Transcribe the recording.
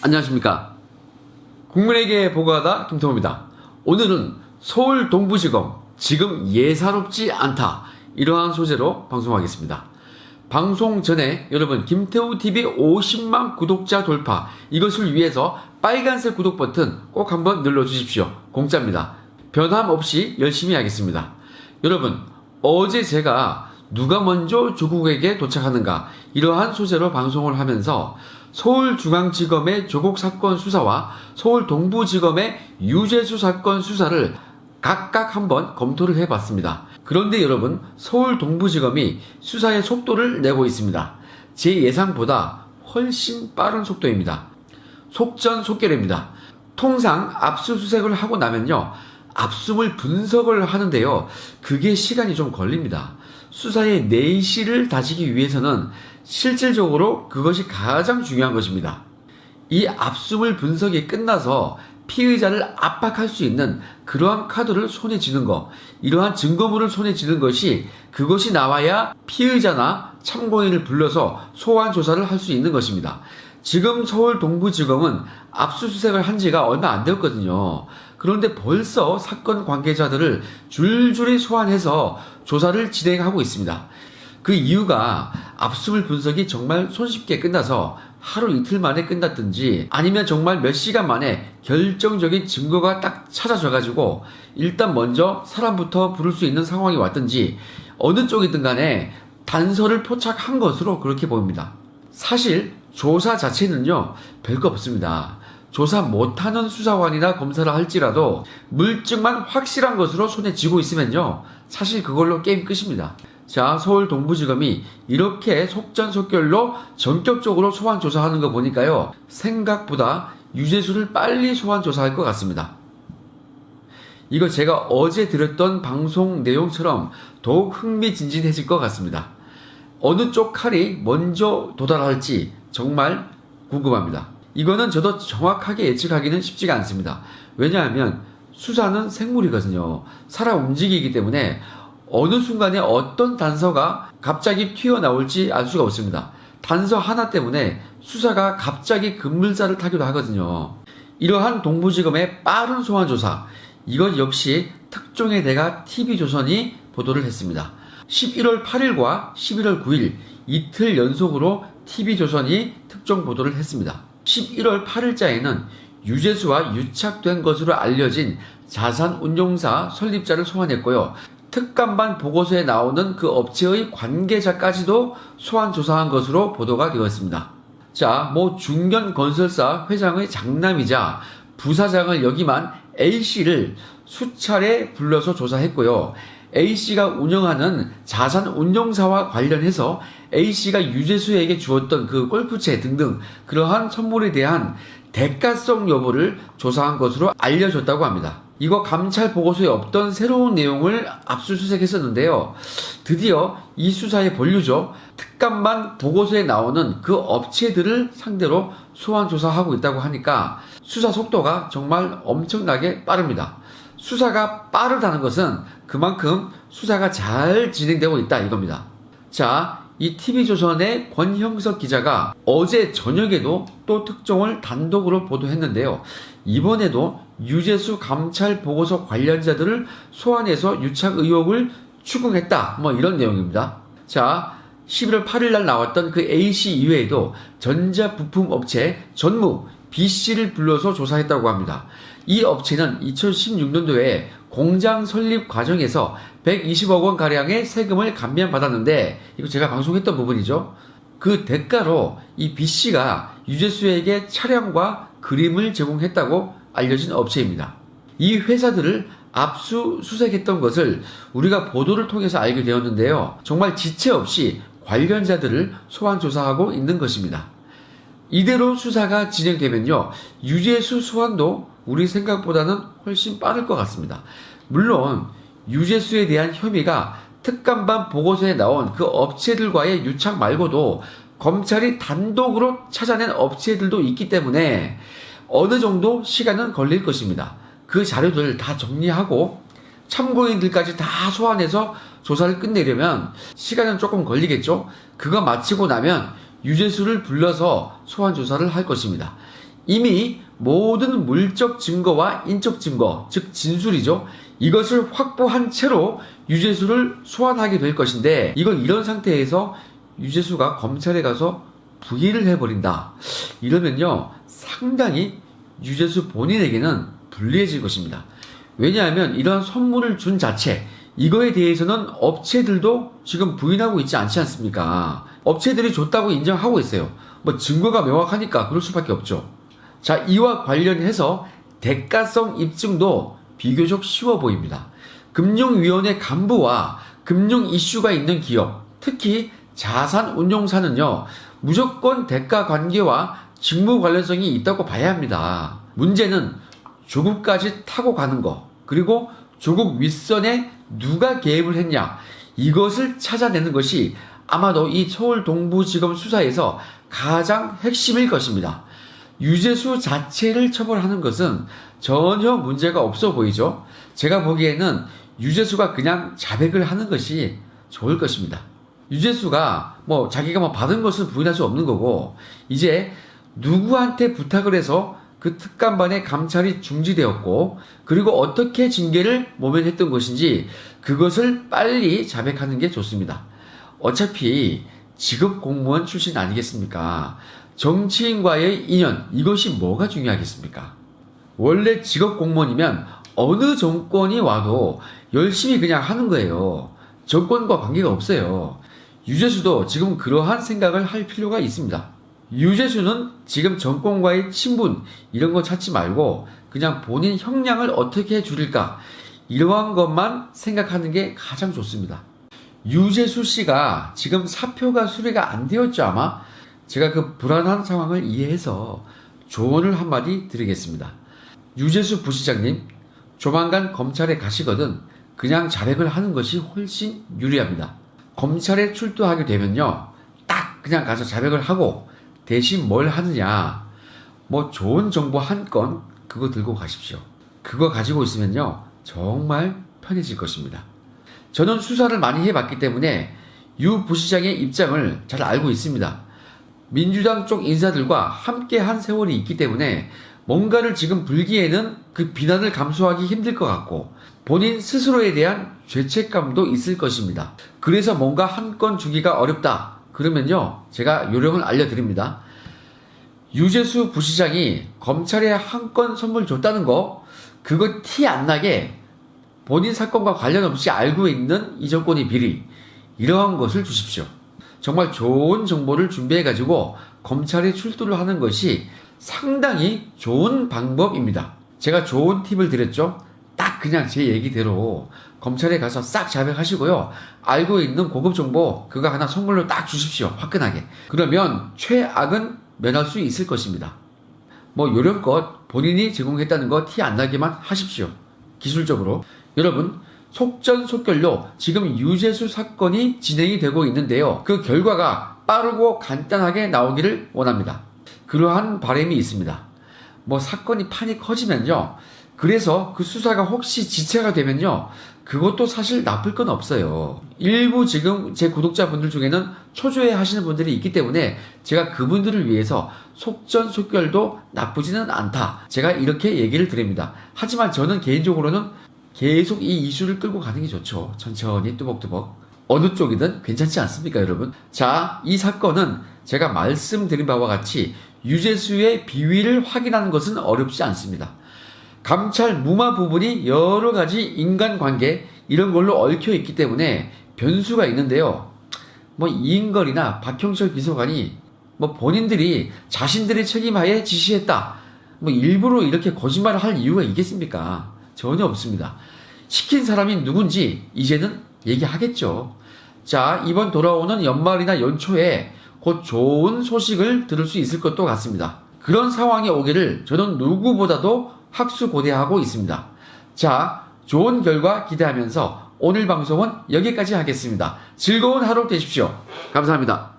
안녕하십니까. 국민에게 보고하다 김태호입니다. 오늘은 서울 동부지검 지금 예사롭지 않다, 이러한 소재로 방송하겠습니다. 방송 전에 여러분, 김태호TV 50만 구독자 돌파, 이것을 위해서 빨간색 구독 버튼 꼭 한번 눌러주십시오. 공짜입니다. 변함없이 열심히 하겠습니다. 여러분, 어제 제가 누가 먼저 조국에게 도착하는가, 이러한 소재로 방송을 하면서 서울중앙지검의 조국 사건 수사와 서울 동부지검의 유재수 사건 수사를 각각 한번 검토를 해봤습니다. 그런데 여러분, 서울 동부지검이 수사의 속도를 내고 있습니다. 제 예상보다 훨씬 빠른 속도입니다. 속전속결입니다. 통상 압수수색을 하고 나면요, 압수물 분석을 하는데요, 그게 시간이 좀 걸립니다. 수사의 내실을 다지기 위해서는 실질적으로 그것이 가장 중요한 것입니다. 이 압수물 분석이 끝나서 피의자를 압박할 수 있는 그러한 카드를 손에 쥐는 것, 이러한 증거물을 손에 쥐는 것이, 그것이 나와야 피의자나 참고인을 불러서 소환 조사를 할 수 있는 것입니다. 지금 서울 동부지검은 압수수색을 한 지가 얼마 안 되었거든요. 그런데 벌써 사건 관계자들을 줄줄이 소환해서 조사를 진행하고 있습니다. 그 이유가 압수물 분석이 정말 손쉽게 끝나서 하루 이틀 만에 끝났든지, 아니면 정말 몇 시간 만에 결정적인 증거가 딱 찾아져가지고 일단 먼저 사람부터 부를 수 있는 상황이 왔든지, 어느 쪽이든 간에 단서를 포착한 것으로 그렇게 보입니다. 사실 조사 자체는요, 별거 없습니다. 조사 못하는 수사관이나 검사를 할지라도 물증만 확실한 것으로 손에 쥐고 있으면요, 사실 그걸로 게임 끝입니다. 자, 서울 동부지검이 이렇게 속전속결로 전격적으로 소환 조사하는 거 보니까요, 생각보다 유재수를 빨리 소환 조사할 것 같습니다. 이거 제가 어제 드렸던 방송 내용처럼 더욱 흥미진진해질 것 같습니다. 어느 쪽 칼이 먼저 도달할지 정말 궁금합니다. 이거는 저도 정확하게 예측하기는 쉽지가 않습니다. 왜냐하면 수사는 생물이거든요. 살아 움직이기 때문에 어느 순간에 어떤 단서가 갑자기 튀어나올지 알 수가 없습니다. 단서 하나 때문에 수사가 갑자기 급물살을 타기도 하거든요. 이러한 동부지검의 빠른 소환 조사, 이것 역시 특종의 대가 TV조선이 보도를 했습니다. 11월 8일과 11월 9일 이틀 연속으로 TV조선이 특종 보도를 했습니다. 11월 8일자에는 유재수와 유착된 것으로 알려진 자산운용사 설립자를 소환했고요. 특감반 보고서에 나오는 그 업체의 관계자까지도 소환 조사한 것으로 보도가 되었습니다. 자, 중견건설사 회장의 장남이자 부사장을 역임한 A씨를 수차례 불러서 조사했고요. A씨가 운영하는 자산운용사와 관련해서 A씨가 유재수에게 주었던 그 골프채 등등 그러한 선물에 대한 대가성 여부를 조사한 것으로 알려졌다고 합니다. 이거 감찰 보고서에 없던 새로운 내용을 압수수색했었는데요. 드디어 이 수사의 본류죠. 특감반 보고서에 나오는 그 업체들을 상대로 소환 조사하고 있다고 하니까 수사 속도가 정말 엄청나게 빠릅니다. 수사가 빠르다는 것은 그만큼 수사가 잘 진행되고 있다, 이겁니다. 자, 이 TV조선의 권형석 기자가 어제 저녁에도 또 특종을 단독으로 보도했는데요. 이번에도 유재수 감찰 보고서 관련자들을 소환해서 유착 의혹을 추궁했다, 이런 내용입니다. 자, 11월 8일 날 나왔던 그 A씨 이외에도 전자부품업체 전무 B씨를 불러서 조사했다고 합니다. 이 업체는 2016년도에 공장 설립 과정에서 120억 원 가량의 세금을 감면받았는데, 이거 제가 방송했던 부분이죠. 그 대가로 이 B씨가 유재수에게 차량과 그림을 제공했다고 알려진 업체입니다. 이 회사들을 압수수색했던 것을 우리가 보도를 통해서 알게 되었는데요. 정말 지체 없이 관련자들을 소환 조사하고 있는 것입니다. 이대로 수사가 진행되면요, 유재수 소환도 우리 생각보다는 훨씬 빠를 것 같습니다. 물론 유재수에 대한 혐의가 특감반 보고서에 나온 그 업체들과의 유착 말고도 검찰이 단독으로 찾아낸 업체들도 있기 때문에 어느 정도 시간은 걸릴 것입니다. 그 자료들 다 정리하고 참고인들까지 다 소환해서 조사를 끝내려면 시간은 조금 걸리겠죠. 그거 마치고 나면 유재수를 불러서 소환 조사를 할 것입니다. 이미 모든 물적 증거와 인적 증거, 즉 진술이죠. 이것을 확보한 채로 유재수를 소환하게 될 것인데, 이건 이런 상태에서 유재수가 검찰에 가서 부인을 해버린다. 이러면요, 상당히 유재수 본인에게는 불리해질 것입니다. 왜냐하면 이러한 선물을 준 자체, 이거에 대해서는 업체들도 지금 부인하고 있지 않지 않습니까? 업체들이 줬다고 인정하고 있어요. 뭐 증거가 명확하니까 그럴 수밖에 없죠. 자, 이와 관련해서 대가성 입증도 비교적 쉬워 보입니다. 금융위원회 간부와 금융 이슈가 있는 기업, 특히 자산운용사는요, 무조건 대가 관계와 직무 관련성이 있다고 봐야 합니다. 문제는 조국까지 타고 가는 거, 그리고 조국 윗선에 누가 개입을 했냐, 이것을 찾아내는 것이 아마도 이 서울 동부지검 수사에서 가장 핵심일 것입니다. 유재수 자체를 처벌하는 것은 전혀 문제가 없어 보이죠. 제가 보기에는 유재수가 그냥 자백을 하는 것이 좋을 것입니다. 유재수가 자기가 받은 것은 부인할 수 없는 거고, 이제 누구한테 부탁을 해서 그 특감반에 감찰이 중지되었고, 그리고 어떻게 징계를 모면했던 것인지 그것을 빨리 자백하는 게 좋습니다. 어차피 직업 공무원 출신 아니겠습니까? 정치인과의 인연, 이것이 뭐가 중요하겠습니까? 원래 직업 공무원이면 어느 정권이 와도 열심히 그냥 하는 거예요. 정권과 관계가 없어요. 유재수도 지금 그러한 생각을 할 필요가 있습니다. 유재수는 지금 정권과의 친분 이런 거 찾지 말고 그냥 본인 형량을 어떻게 줄일까, 이러한 것만 생각하는 게 가장 좋습니다. 유재수 씨가 지금 사표가 수리가 안 되었죠. 아마 제가 그 불안한 상황을 이해해서 조언을 한마디 드리겠습니다. 유재수 부시장님, 조만간 검찰에 가시거든 그냥 자백을 하는 것이 훨씬 유리합니다. 검찰에 출두하게 되면요, 딱 그냥 가서 자백을 하고 대신 뭘 하느냐, 좋은 정보 한 건 그거 들고 가십시오. 그거 가지고 있으면요 정말 편해질 것입니다. 저는 수사를 많이 해봤기 때문에 유 부시장의 입장을 잘 알고 있습니다. 민주당 쪽 인사들과 함께 한 세월이 있기 때문에 뭔가를 지금 불기에는 그 비난을 감수하기 힘들 것 같고, 본인 스스로에 대한 죄책감도 있을 것입니다. 그래서 뭔가 한 건 주기가 어렵다 그러면요, 제가 요령을 알려드립니다. 유재수 부시장이 검찰에 한 건 선물 줬다는 거, 그거 티 안 나게 본인 사건과 관련 없이 알고 있는 이 정권의 비리, 이러한 것을 주십시오. 정말 좋은 정보를 준비해가지고 검찰에 출두를 하는 것이 상당히 좋은 방법입니다. 제가 좋은 팁을 드렸죠? 딱 그냥 제 얘기대로 검찰에 가서 싹 자백하시고요, 알고 있는 고급 정보 그거 하나 선물로 딱 주십시오. 화끈하게. 그러면 최악은 면할 수 있을 것입니다. 요령껏 본인이 제공했다는 거 티 안 나게만 하십시오. 기술적으로. 여러분, 속전속결로 지금 유재수 사건이 진행이 되고 있는데요, 그 결과가 빠르고 간단하게 나오기를 원합니다. 그러한 바람이 있습니다. 사건이 판이 커지면요, 그래서 그 수사가 혹시 지체가 되면요, 그것도 사실 나쁠 건 없어요. 일부 지금 제 구독자분들 중에는 초조해 하시는 분들이 있기 때문에 제가 그분들을 위해서 속전속결도 나쁘지는 않다, 제가 이렇게 얘기를 드립니다. 하지만 저는 개인적으로는 계속 이 이슈를 끌고 가는 게 좋죠. 천천히 뚜벅뚜벅. 어느 쪽이든 괜찮지 않습니까, 여러분? 자, 이 사건은 제가 말씀드린 바와 같이 유재수의 비위를 확인하는 것은 어렵지 않습니다. 감찰 무마 부분이 여러 가지 인간관계 이런 걸로 얽혀 있기 때문에 변수가 있는데요. 이인걸이나 박형철 비서관이 본인들이 자신들의 책임하에 지시했다, 일부러 이렇게 거짓말을 할 이유가 있겠습니까? 전혀 없습니다. 시킨 사람이 누군지 이제는 얘기하겠죠. 자, 이번 돌아오는 연말이나 연초에 곧 좋은 소식을 들을 수 있을 것도 같습니다. 그런 상황이 오기를 저는 누구보다도 학수고대하고 있습니다. 자, 좋은 결과 기대하면서 오늘 방송은 여기까지 하겠습니다. 즐거운 하루 되십시오. 감사합니다.